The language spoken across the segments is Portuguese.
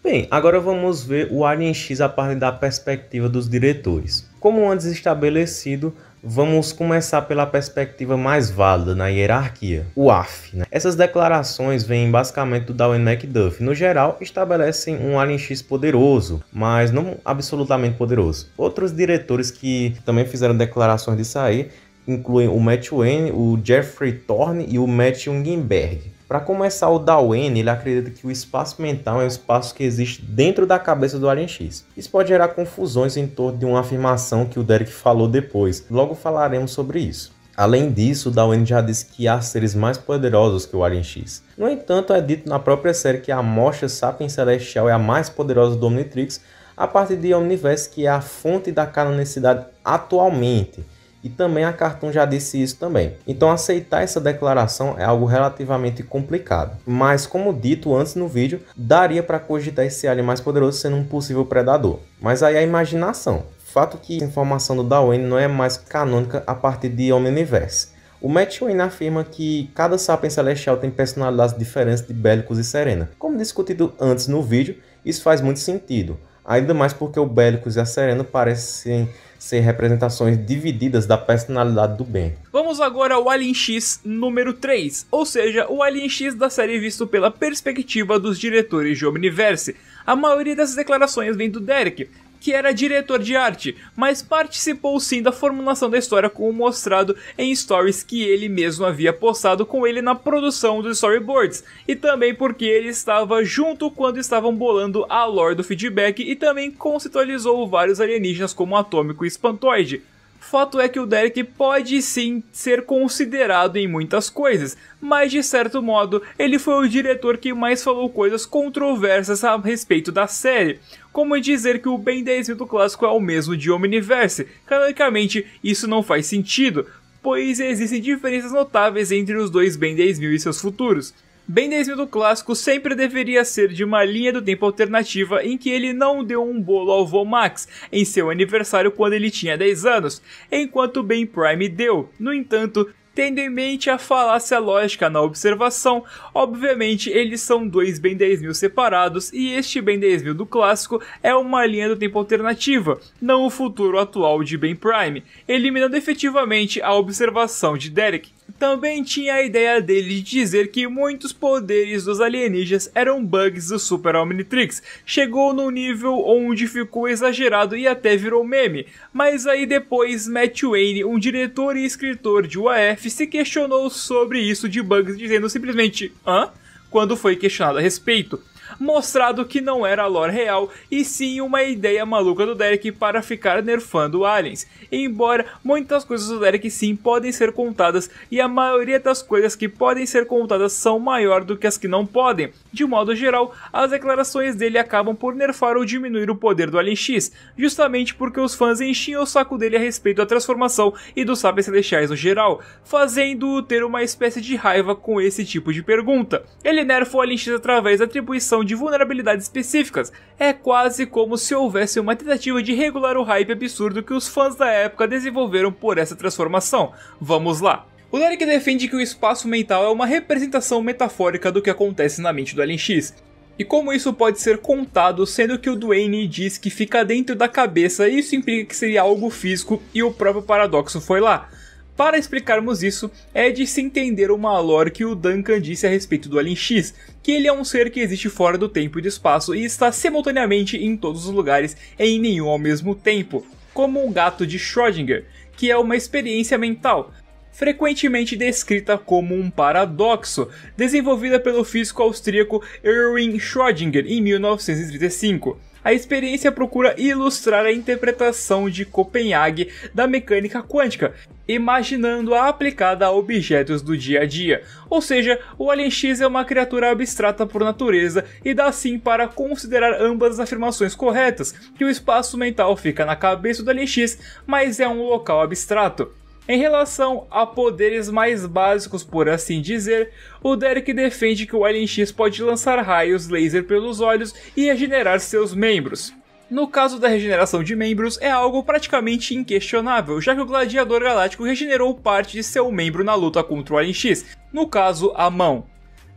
Bem, agora vamos ver o Alien X a partir da perspectiva dos diretores. Como antes estabelecido, vamos começar pela perspectiva mais válida na hierarquia, o AF. Essas declarações vêm basicamente do Darwin McDuff. No geral, estabelecem um Alien X poderoso, mas não absolutamente poderoso. Outros diretores que também fizeram declarações disso aí incluem o Matt Wayne, o Jeffrey Thorne e o Matt Jungenberg. Para começar, o Darwin, ele acredita que o espaço mental é um espaço que existe dentro da cabeça do Alien X. Isso pode gerar confusões em torno de uma afirmação que o Derek falou depois. Logo falaremos sobre isso. Além disso, o Darwin já disse que há seres mais poderosos que o Alien X. No entanto, é dito na própria série que a amostra Sapiens Celestial é a mais poderosa do Omnitrix, a partir de Omniverse, que é a fonte da canonicidade atualmente. E também a Cartoon já disse isso também. Então aceitar essa declaração é algo relativamente complicado. Mas como dito antes no vídeo, daria para cogitar esse alien mais poderoso sendo um possível predador. Mas aí é a imaginação. Fato que a informação do Darwin não é mais canônica a partir de Omniverse. O Matt Wayne afirma que cada Sapiens Celestial tem personalidades diferentes de Bellicus e Serena. Como discutido antes no vídeo, isso faz muito sentido. Ainda mais porque o Bellicus e a Serena parecem ser representações divididas da personalidade do Ben. Vamos agora ao Alien X número 3, ou seja, o Alien X da série visto pela perspectiva dos diretores de Omniverse. A maioria dessas declarações vem do Derek, que era diretor de arte, mas participou sim da formulação da história, como mostrado em stories que ele mesmo havia postado com ele na produção dos storyboards, e também porque ele estava junto quando estavam bolando a lore do feedback e também conceitualizou vários alienígenas como Atômico e Espantoide. Fato é que o Derek pode sim ser considerado em muitas coisas, mas de certo modo ele foi o diretor que mais falou coisas controversas a respeito da série, como dizer que o Ben 10.000 do clássico é o mesmo de Omniverse. Canonicamente isso não faz sentido, pois existem diferenças notáveis entre os dois Ben 10.000 e seus futuros. Ben 10.000 do clássico sempre deveria ser de uma linha do tempo alternativa em que ele não deu um bolo ao Vomax em seu aniversário quando ele tinha 10 anos, enquanto Ben Prime deu. No entanto, tendo em mente a falácia lógica na observação, obviamente eles são dois Ben 10.000 separados e este Ben 10.000 do clássico é uma linha do tempo alternativa, não o futuro atual de Ben Prime, eliminando efetivamente a observação de Derek. Também tinha a ideia dele de dizer que muitos poderes dos alienígenas eram bugs do Super Omnitrix. Chegou num nível onde ficou exagerado e até virou meme. Mas aí depois Matt Wayne, um diretor e escritor de UAF, se questionou sobre isso de bugs, dizendo simplesmente "hã?", quando foi questionado a respeito. Mostrado que não era a lore real, e sim uma ideia maluca do Derek para ficar nerfando aliens. Embora muitas coisas do Derek sim podem ser contadas, e a maioria das coisas que podem ser contadas são maior do que as que não podem. De modo geral, as declarações dele acabam por nerfar ou diminuir o poder do Alien X, justamente porque os fãs enchiam o saco dele a respeito da transformação e dos Sapiens Celestiais no geral, fazendo-o ter uma espécie de raiva com esse tipo de pergunta. Ele nerfa o Alien X através da atribuição de vulnerabilidades específicas. É quase como se houvesse uma tentativa de regular o hype absurdo que os fãs da época desenvolveram por essa transformação. Vamos lá. O Derek defende que o espaço mental é uma representação metafórica do que acontece na mente do Alien X. E como isso pode ser contado, sendo que o Duane diz que fica dentro da cabeça, isso implica que seria algo físico e o próprio Paradoxo foi lá. Para explicarmos isso, é de se entender uma lore que o Duncan disse a respeito do Alien X, que ele é um ser que existe fora do tempo e do espaço e está simultaneamente em todos os lugares e em nenhum ao mesmo tempo, como o gato de Schrödinger, que é uma experiência mental, frequentemente descrita como um paradoxo, desenvolvida pelo físico austríaco Erwin Schrödinger em 1935. A experiência procura ilustrar a interpretação de Copenhague da mecânica quântica, imaginando-a aplicada a objetos do dia a dia. Ou seja, o Alien X é uma criatura abstrata por natureza e dá sim para considerar ambas as afirmações corretas, que o espaço mental fica na cabeça do Alien X, mas é um local abstrato. Em relação a poderes mais básicos, por assim dizer, o Derek defende que o Alien X pode lançar raios laser pelos olhos e regenerar seus membros. No caso da regeneração de membros, é algo praticamente inquestionável, já que o Gladiador Galáctico regenerou parte de seu membro na luta contra o Alien X, no caso, a mão.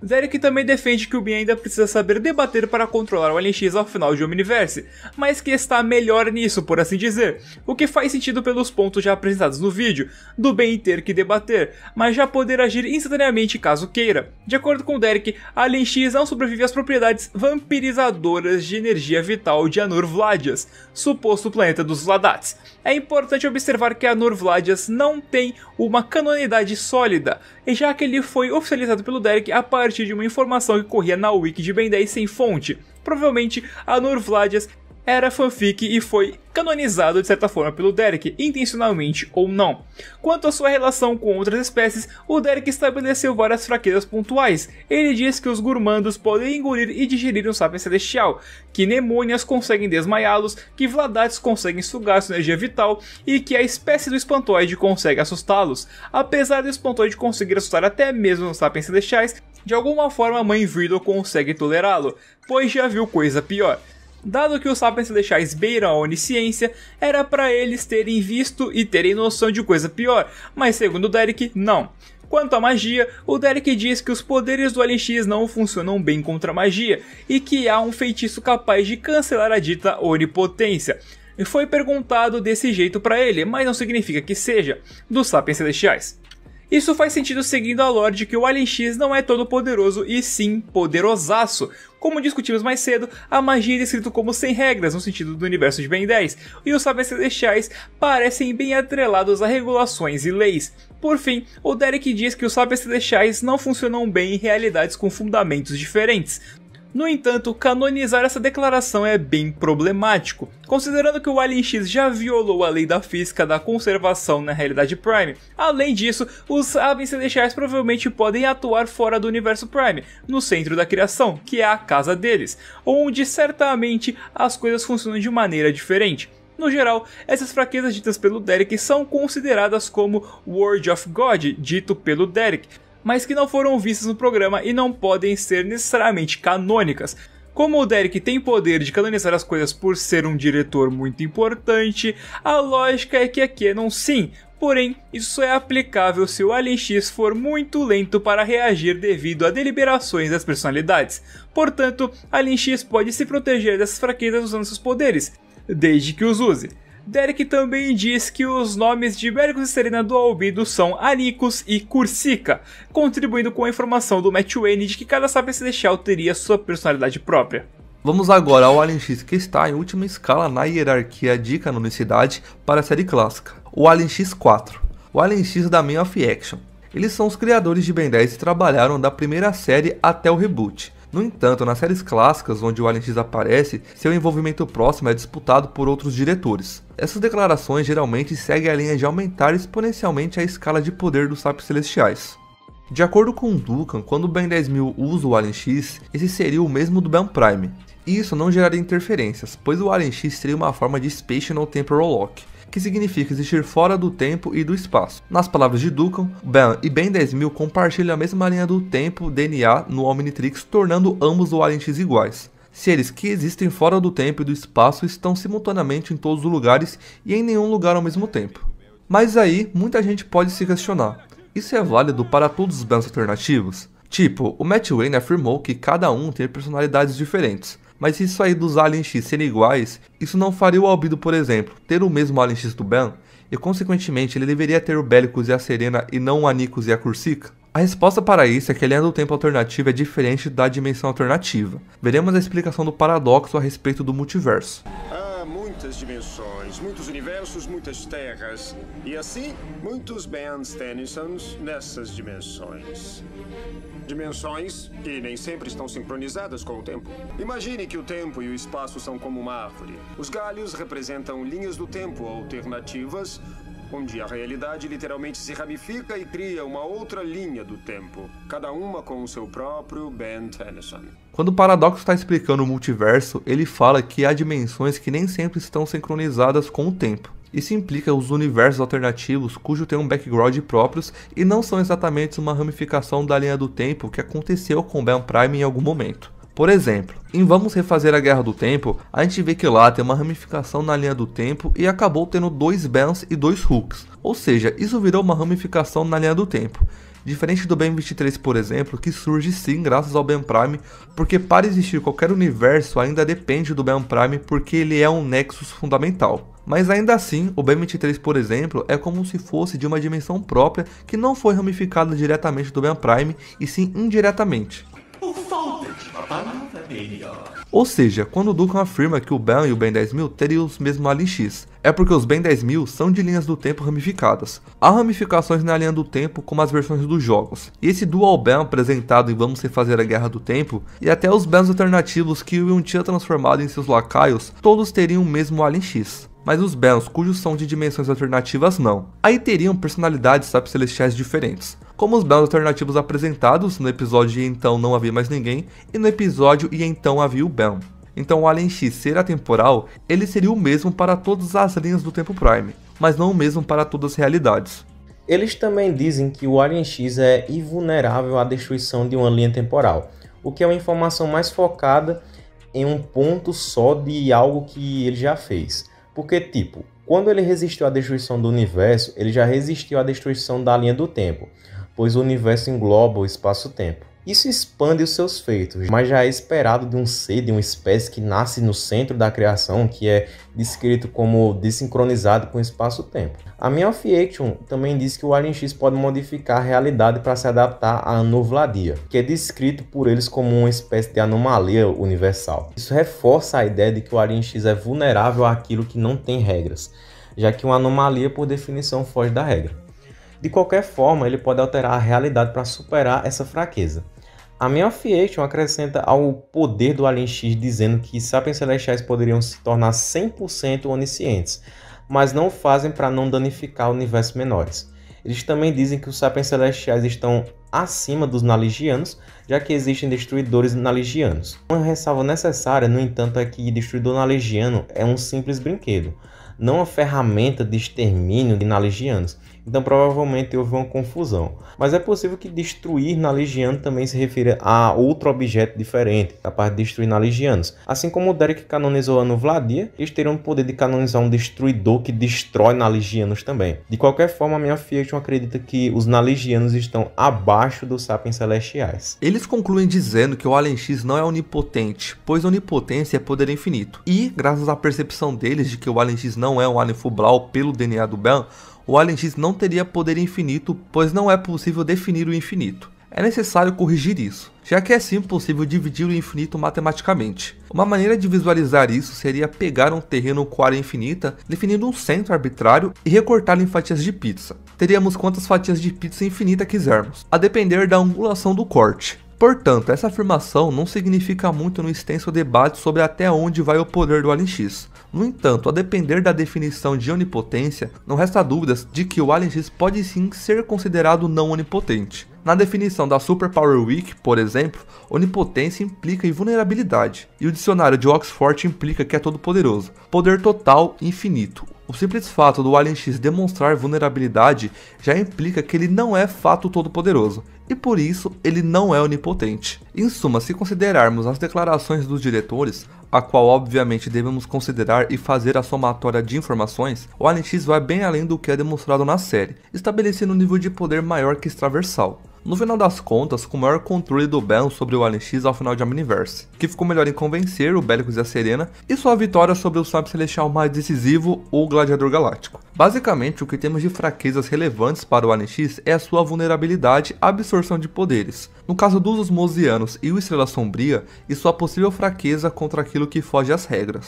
Derek também defende que o Ben ainda precisa saber debater para controlar o Alien X ao final de Omniverse, mas que está melhor nisso, por assim dizer, o que faz sentido pelos pontos já apresentados no vídeo, do Ben ter que debater, mas já poder agir instantaneamente caso queira. De acordo com Derek, Alien X não sobrevive às propriedades vampirizadoras de energia vital de Anur Vladias, suposto planeta dos Vladats. É importante observar que Anur Vladias não tem uma canonidade sólida, e já que ele foi oficializado pelo Derek a partir de uma informação que corria na wiki de Ben 10 sem fonte. Provavelmente Anur Vladias era fanfic e foi canonizado de certa forma pelo Derek, intencionalmente ou não. Quanto à sua relação com outras espécies, o Derek estabeleceu várias fraquezas pontuais. Ele diz que os Gurmandos podem engolir e digerir um Sapiens Celestial, que Nemônias conseguem desmaiá-los, que Vladats conseguem sugar sua energia vital e que a espécie do Espantoide consegue assustá-los. Apesar do Espantoide conseguir assustar até mesmo os Sapiens Celestiais, de alguma forma a Mãe Vriddle consegue tolerá-lo, pois já viu coisa pior. Dado que os Sapiens Celestiais beiram a onisciência, era para eles terem visto e terem noção de coisa pior, mas segundo o Derek, não. Quanto à magia, o Derek diz que os poderes do Alien X não funcionam bem contra a magia, e que há um feitiço capaz de cancelar a dita onipotência. E foi perguntado desse jeito para ele, mas não significa que seja, dos Sapiens Celestiais. Isso faz sentido seguindo a lore de que o Alien X não é todo poderoso e sim poderosaço. Como discutimos mais cedo, a magia é descrita como sem regras no sentido do universo de Ben 10, e os Sapiens Celestiais parecem bem atrelados a regulações e leis. Por fim, o Derek diz que os Sapiens Celestiais não funcionam bem em realidades com fundamentos diferentes. No entanto, canonizar essa declaração é bem problemático, considerando que o Alien X já violou a lei da física da conservação na realidade Prime. Além disso, os Sapiens Celestiais provavelmente podem atuar fora do universo Prime, no centro da criação, que é a casa deles, onde certamente as coisas funcionam de maneira diferente. No geral, essas fraquezas ditas pelo Derek são consideradas como Word of God, dito pelo Derek, mas que não foram vistas no programa e não podem ser necessariamente canônicas. Como o Derek tem poder de canonizar as coisas por ser um diretor muito importante, a lógica é que aqui é não sim, porém isso é aplicável se o Alien X for muito lento para reagir devido a deliberações das personalidades. Portanto, Alien X pode se proteger dessas fraquezas usando seus poderes, desde que os use. Derek também diz que os nomes de Bericus e Serena do Albedo são Anicus e Cursica, contribuindo com a informação do Matt Wayne de que cada Sapiens Celestial teria sua personalidade própria. Vamos agora ao Alien X, que está em última escala na hierarquia de canonicidade para a série clássica, o Alien X4, o Alien X da Man of Action. Eles são os criadores de Ben 10 e trabalharam da primeira série até o reboot. No entanto, nas séries clássicas onde o Alien X aparece, seu envolvimento próximo é disputado por outros diretores. Essas declarações geralmente seguem a linha de aumentar exponencialmente a escala de poder dos Sapiens Celestiais. De acordo com Duncan, quando o Ben 10.000 usa o Alien X, esse seria o mesmo do Ben Prime. E isso não geraria interferências, pois o Alien X seria uma forma de Spatial Temporal Lock, que significa existir fora do tempo e do espaço. Nas palavras de Duncan, Ben e Ben 10.000 compartilham a mesma linha do tempo DNA no Omnitrix, tornando ambos o Alien X iguais. Seres que existem fora do tempo e do espaço estão simultaneamente em todos os lugares e em nenhum lugar ao mesmo tempo. Mas aí, muita gente pode se questionar, isso é válido para todos os Bens alternativos? Tipo, o Matt Wayne afirmou que cada um tem personalidades diferentes. Mas se isso aí dos Alien X serem iguais, isso não faria o Albedo, por exemplo, ter o mesmo Alien X do Ben? E consequentemente ele deveria ter o Bericus e a Serena e não o Anicus e a Cursica? A resposta para isso é que a linha do tempo alternativa é diferente da dimensão alternativa. Veremos a explicação do paradoxo a respeito do multiverso. Há muitas dimensões, muitos universos, muitas terras. E assim, muitos Bens Tennysons nessas dimensões. Dimensões que nem sempre estão sincronizadas com o tempo. Imagine que o tempo e o espaço são como uma árvore. Os galhos representam linhas do tempo alternativas, onde a realidade literalmente se ramifica e cria uma outra linha do tempo, cada uma com o seu próprio Ben Tennyson. Quando o Paradoxo está explicando o multiverso, ele fala que há dimensões que nem sempre estão sincronizadas com o tempo. Isso implica os universos alternativos cujo têm um background próprios e não são exatamente uma ramificação da linha do tempo que aconteceu com Ben Prime em algum momento. Por exemplo, em Vamos Refazer a Guerra do Tempo, a gente vê que lá tem uma ramificação na linha do tempo e acabou tendo 2 Bens e 2 Hulks, ou seja, isso virou uma ramificação na linha do tempo. Diferente do Ben 23, por exemplo, que surge sim graças ao Ben Prime, porque para existir qualquer universo ainda depende do Ben Prime porque ele é um nexus fundamental. Mas ainda assim, o Ben 23, por exemplo, é como se fosse de uma dimensão própria que não foi ramificada diretamente do Ben Prime, e sim indiretamente. Por falta de uma palavra melhor. Ou seja, quando o Duncan afirma que o Ben e o Ben 10.000 teriam os mesmos Alien X, é porque os Ben 10.000 são de linhas do tempo ramificadas. Há ramificações na linha do tempo como as versões dos jogos, e esse Dual Ben apresentado em Vamos Refazer a Guerra do Tempo, e até os Bens alternativos que o Ewan tinha transformado em seus lacaios, todos teriam o mesmo Alien X. Mas os Bens cujos são de dimensões alternativas não. Aí teriam personalidades sapcelestiais diferentes, como os Bens alternativos apresentados no episódio E Então Não Havia Mais Ninguém e no episódio E Então Havia o Ben. Então o Alien X ser atemporal, ele seria o mesmo para todas as linhas do tempo Prime, mas não o mesmo para todas as realidades. Eles também dizem que o Alien X é invulnerável à destruição de uma linha temporal, o que é uma informação mais focada em um ponto só de algo que ele já fez. Porque, tipo, quando ele resistiu à destruição do universo, ele já resistiu à destruição da linha do tempo, pois o universo engloba o espaço-tempo. Isso expande os seus feitos, mas já é esperado de um ser, de uma espécie que nasce no centro da criação, que é descrito como desincronizado com o espaço-tempo. A Man of Action também diz que o Alien X pode modificar a realidade para se adaptar à anovladia, que é descrito por eles como uma espécie de anomalia universal. Isso reforça a ideia de que o Alien X é vulnerável àquilo que não tem regras, já que uma anomalia, por definição, foge da regra. De qualquer forma, ele pode alterar a realidade para superar essa fraqueza. A Man of Action acrescenta ao poder do Alien X dizendo que sapiens celestiais poderiam se tornar 100% oniscientes, mas não o fazem para não danificar universos menores. Eles também dizem que os sapiens celestiais estão acima dos naligianos, já que existem destruidores naligianos. Uma ressalva necessária, no entanto, é que destruidor naligiano é um simples brinquedo, não uma ferramenta de extermínio de naligianos. Então provavelmente houve uma confusão. Mas é possível que destruir naligiano também se refira a outro objeto diferente, capaz de destruir naligianos. Assim como o Derek canonizou a Anovladia, eles teriam o poder de canonizar um destruidor que destrói naligianos também. De qualquer forma, a Man of Action acredita que os naligianos estão abaixo dos sapiens celestiais. Eles concluem dizendo que o Alien X não é onipotente, pois onipotência é poder infinito. E, graças à percepção deles de que o Alien X não é um alien Fubral pelo DNA do Ben, o Alien X não teria poder infinito, pois não é possível definir o infinito. É necessário corrigir isso, já que é sim possível dividir o infinito matematicamente. Uma maneira de visualizar isso seria pegar um terreno com área infinita, definindo um centro arbitrário e recortá-lo em fatias de pizza. Teríamos quantas fatias de pizza infinita quisermos, a depender da angulação do corte. Portanto, essa afirmação não significa muito no extenso debate sobre até onde vai o poder do Alien X. No entanto, a depender da definição de onipotência, não resta dúvidas de que o Alien X pode sim ser considerado não onipotente. Na definição da Super Power Week, por exemplo, onipotência implica invulnerabilidade, e o dicionário de Oxford implica que é todo-poderoso, poder total infinito. O simples fato do Alien X demonstrar vulnerabilidade já implica que ele não é fato todo-poderoso, e por isso ele não é onipotente. Em suma, se considerarmos as declarações dos diretores, a qual obviamente devemos considerar e fazer a somatória de informações, o Alien X vai bem além do que é demonstrado na série, estabelecendo um nível de poder maior que extraversal. No final das contas, com o maior controle do Ben sobre o Alien X ao final de Omniverse, que ficou melhor em convencer o Bellicus e a Serena, e sua vitória sobre o Sábio Celestial mais decisivo, o Gladiador Galáctico. Basicamente, o que temos de fraquezas relevantes para o Alien X é a sua vulnerabilidade à absorção de poderes, no caso dos Osmosianos e o Estrela Sombria, e sua possível fraqueza contra aquilo que foge às regras.